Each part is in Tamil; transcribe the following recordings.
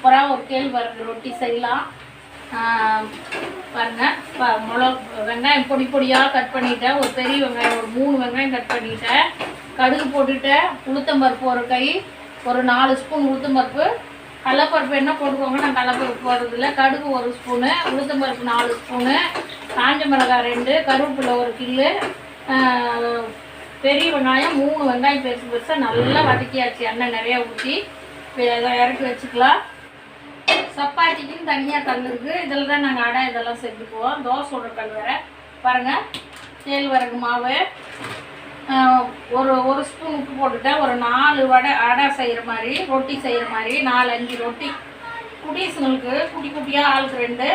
சூப்பராக ஒரு கேழ்வரகு ரொட்டி செய்யலாம். பாருங்கள், வெங்காயம் பொடி பொடியாக கட் பண்ணிட்டேன். ஒரு பெரிய வெங்காயம் ஒரு 3 வெங்காயம் கட் பண்ணிட்டேன். கடுகு போட்டுட்டேன். உளுத்தம்பருப்பு ஒரு கை, ஒரு 4 ஸ்பூன் உளுத்தம்பருப்பு. கடலைப்பருப்பு என்ன போட்டுக்கோங்க, நான் கடலைப்பருப்பு போடுறதில்ல. கடுகு 1 ஸ்பூனு, உளுத்தம்பருப்பு 4 ஸ்பூனு, காஞ்ச மிளகாய் 2, கருவேப்பிலை 1 கிலோ, பெரிய வெங்காயம் 3 வெங்காயம் பெருசு பெருசாக நல்லா வதக்கியாச்சு. எண்ணெய் நிறையா ஊற்றி இறக்கி வச்சுக்கலாம். சப்பாத்திக்குன்னு தனியாக கல் இருக்குது. இதில் தான் நாங்கள் அடை இதெல்லாம் செஞ்சுக்குவோம். தோசையோட கல் வேறு. பாருங்கள், கேழ்வரகு மாவு ஒரு ஸ்பூன் உப்பு போட்டுட்டேன். ஒரு 4 அடை செய்கிற மாதிரி, ரொட்டி செய்கிற மாதிரி 4-5 ரொட்டி. குட்டீஸுங்களுக்கு குட்டி குட்டியாக ஆளுக்கு 2,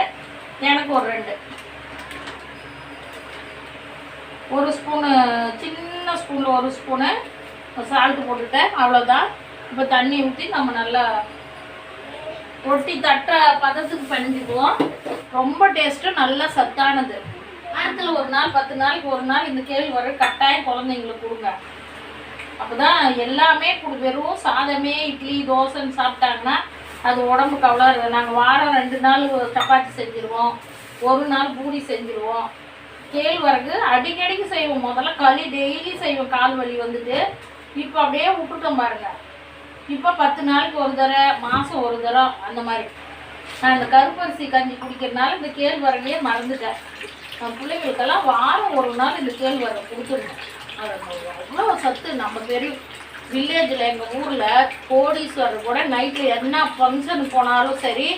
எனக்கு ஒரு 2. 1 ஸ்பூனு, சின்ன ஸ்பூனில் 1 ஸ்பூனு சால்ட்டு போட்டுட்டேன். அவ்வளோதான். இப்போ தண்ணி ஊற்றி நம்ம நல்லா ரொட்டி தட்ட பதத்துக்கு பிணைஞ்சிக்குவோம். ரொம்ப டேஸ்ட்டு, நல்லா சத்தானது. வாரத்தில் ஒரு நாள், 10 நாளைக்கு ஒரு நாள் இந்த கேழ்வரகு கட்டாயம் குழந்தைங்களுக்கு கொடுங்க. அப்போ தான் எல்லாமே வெறும் சாதமே இட்லி தோசைன்னு சாப்பிட்டாங்கன்னா அது உடம்புக்கு அவ்வளோ இருக்குது. நாங்கள் வாரம் 2 நாள் சப்பாத்தி செஞ்சுருவோம், 1 நாள் பூரி செஞ்சுருவோம். கேழ்வரகு அடிக்கடிக்கு செய்வோம். முதல்ல களி டெய்லி செய்வோம். கால் வலி வந்துட்டு இப்போ அப்படியே விட்டுட்டோம் பாருங்க. இப்போ 10 நாளைக்கு ஒரு தடவை, மாதம் ஒரு தடவை அந்த மாதிரி. நான் இந்த கருப்பரிசி கஞ்சி குடிக்கிறதுனால இந்த கேழ்வரகையே மறந்துட்டேன். பிள்ளைங்களுக்கெல்லாம் வாரம் ஒரு நாள் இந்த கேழ்வரகு கொடுத்துருந்தேன். அது அவ்வளோ சத்து. நம்ம பெரிய வில்லேஜில் எங்கள் ஊரில் கோடீஸ்வரர் கூட நைட்டில் என்ன ஃபங்க்ஷனுக்கு போனாலும் சரி,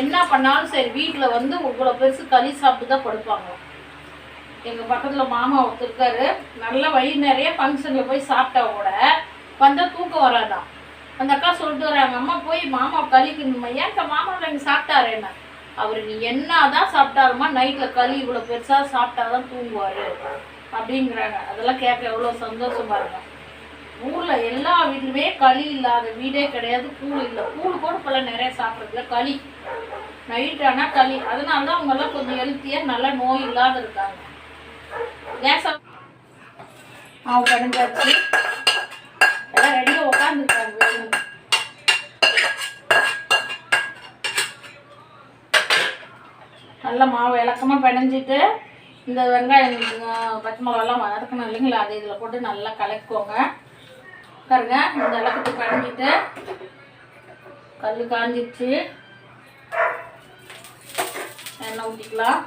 என்ன பண்ணாலும் சரி, வீட்டில் வந்து இவ்வளோ பெருசு களி சாப்பிட்டு தான் படுப்பாங்க. எங்கள் பக்கத்தில் மாமா ஒருத்தர் இருக்காரு. நல்ல வயிறு நிறைய ஃபங்க்ஷனில் போய் சாப்பிட்டா கூட வந்தால் தூக்கம் வராதான். அந்த அக்கா சொல்லிட்டு வராங்க, அம்மா போய் மாமா களிக்கணுமா. ஏன்க்கா மாமா இங்கே சாப்பிட்டாரு என்ன? அவர் நீ என்ன தான் சாப்பிட்டாருமா, நைட்டில் களி இவ்வளோ பெருசாக சாப்பிட்டாதான் தூங்குவார் அப்படிங்கிறாங்க. அதெல்லாம் கேட்க எவ்வளோ சந்தோஷமா இருக்கும். ஊரில் எல்லா வீட்லையுமே களி இல்லாத வீடே கிடையாது. கூழ் இல்லை. கூழ் கூட இப்போல்லாம் நிறைய சாப்பிட்றதுல களி நைட் ஆனால் களி. அதனால தான் அவங்கெல்லாம் கொஞ்சம் ஹெல்த்தியாக நல்லா நோய் இல்லாத இருக்காங்க. கேஸ் அவங்க கணிஞ்சாச்சு, எல்லாம் ரெடியாக உட்காந்துருக்காங்க. வேணும் நல்லா மாவு இலக்கமாக பிணைஞ்சிட்டு இந்த வெங்காயம் பச்சை மிளகாலாம் வதக்கணும் இல்லைங்களா, அது இதில் போட்டு நல்லா கலக்கிக்கோங்க. பாருங்க, இந்த இலக்கத்துக்கு பிணைஞ்சிட்டு கல் காஞ்சிடுச்சு. எண்ணெய் ஊற்றிக்கலாம்.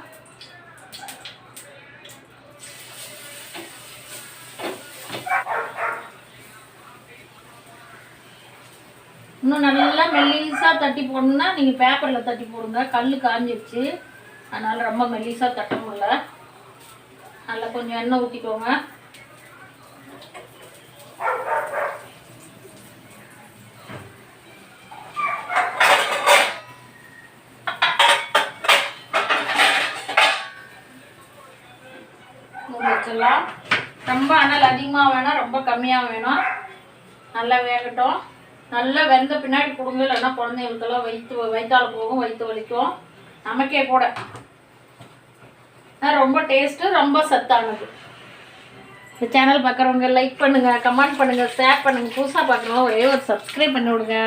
இன்னும் நல்லா மெல்லிசாக தட்டி போடணுன்னா நீங்கள் பேப்பரில் தட்டி போடுங்க. கல் காஞ்சிடுச்சு, அதனால் ரொம்ப மெல்லிசாக தட்ட முடியல. நல்லா கொஞ்சம் எண்ணெய் ஊற்றிக்கோங்க. வச்சிடலாம். ரொம்ப அனல் அதிகமாக வேணாம், ரொம்ப கம்மியாக வேணும். நல்லா வேகட்டும். நல்லா வெந்த பின்னாடி கொடுங்க, இல்லைன்னா குழந்தைங்களுக்கெல்லாம் வயிற்றால போகும், வயிற்று வலிக்கும், நமக்கே கூட. ரொம்ப டேஸ்ட்டு, ரொம்ப சத்தானது. இந்த சேனல் பார்க்குறவங்க லைக் பண்ணுங்கள், கமெண்ட் பண்ணுங்கள், ஷேர் பண்ணுங்கள். புதுசாக பார்க்குறவங்க ஒரே ஒரு சப்ஸ்கிரைப் பண்ணி விடுங்க.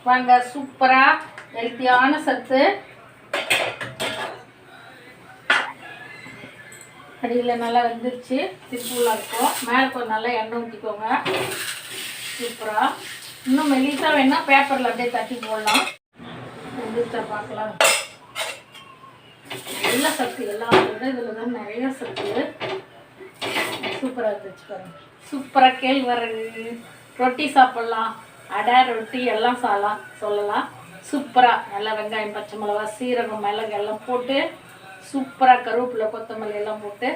வாங்க, சூப்பராக ஹெல்த்தியான சத்து. அடியில் நல்லா வெந்துருச்சு, சிம்பிளாக இருக்கும். மேலே கொஞ்சம் நல்லா எண்ணெய் ஊற்றிக்கோங்க. சூப்பராக. இன்னும் மெலிசாக வேணால் பேப்பரில் அப்படியே தட்டி போடலாம். வெந்துருச்சா பார்க்கலாம். நல்ல சத்து, எல்லாம் இதில் தான் நிறைய சத்து. சூப்பராக இருந்துச்சு பாருங்க. சூப்பராக கேழ்வரகு ரொட்டி சாப்பிட்லாம். அடை ரொட்டி எல்லாம் சொல்லலாம். சூப்பராக நல்லா வெங்காயம் பச்சை மிளகா சீரகம் மிளகு எல்லாம் போட்டு சூப்பராக கருவேப்பிலை கொத்தமல்லி எல்லாம் போட்டு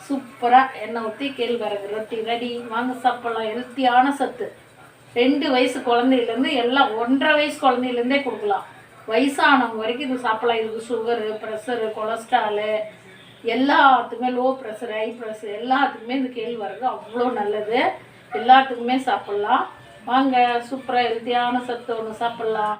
சூப்பராக எண்ணெய் ஊற்றி கேழ்வரகு ரொட்டி ரெடி. வாங்க சாப்பிட்லாம். ஹெல்த்தியான சத்து. 2 வயசு குழந்தையிலேருந்து எல்லாம் 1.5 வயசு குழந்தையிலேருந்தே கொடுக்கலாம். வயசானவங்க வரைக்கும் இது சாப்பிட்லாம். இதுக்கு சுகரு, ப்ரெஷரு, கொலஸ்ட்ராலு எல்லாத்துக்குமே, லோ ப்ரெஷர், ஹை ப்ரெஷர் எல்லாத்துக்குமே இந்த கேழ்வரகு அவ்வளோ நல்லது. எல்லாத்துக்குமே சாப்பிட்லாம். வாங்க, சூப்பராக ஹெல்த்தியான சத்து ஒன்று சாப்பிட்லாம்.